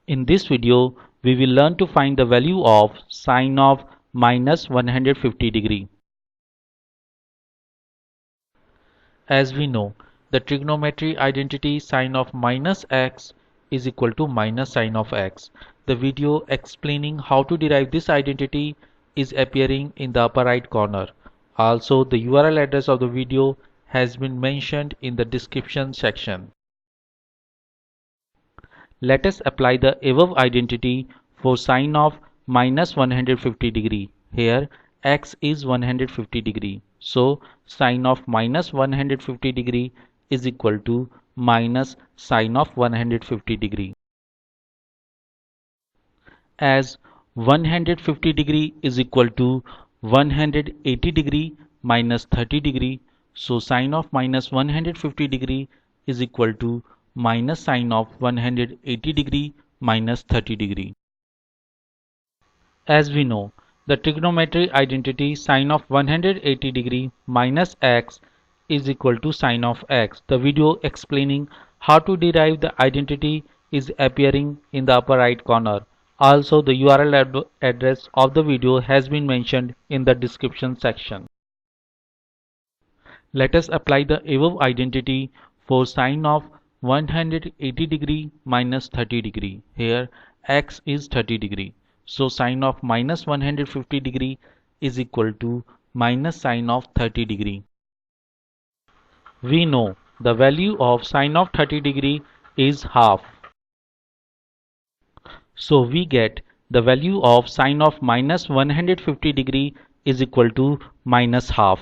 In this video, we will learn to find the value of sine of minus 150 degree. As we know, the trigonometry identity sine of minus x is equal to minus sine of x. The video explaining how to derive this identity is appearing in the upper right corner. Also, the URL address of the video has been mentioned in the description section. Let us apply the above identity for sine of minus 150 degree. Here x is 150 degree. So sine of minus 150 degree is equal to minus sine of 150 degree. As 150 degree is equal to 180 degree minus 30 degree. So sine of minus 150 degree is equal to minus sine of 180 degree minus 30 degree. As we know, the trigonometry identity sine of 180 degree minus x is equal to sine of x. The video explaining how to derive the identity is appearing in the upper right corner. Also, the URL address of the video has been mentioned in the description section. Let us apply the above identity for sine of 180 degree minus 30 degree. Here x is 30 degree. So sine of minus 150 degree is equal to minus sine of 30 degree. We know the value of sine of 30 degree is half. So we get the value of sine of minus 150 degree is equal to minus half.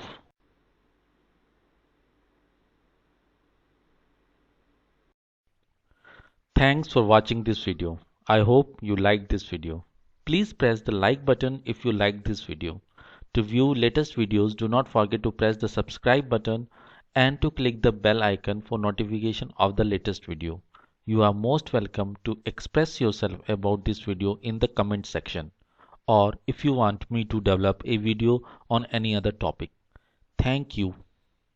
Thanks for watching this video. I hope you liked this video. Please press the like button if you liked this video. To view latest videos, do not forget to press the subscribe button and to click the bell icon for notification of the latest video. You are most welcome to express yourself about this video in the comment section, or if you want me to develop a video on any other topic. Thank you.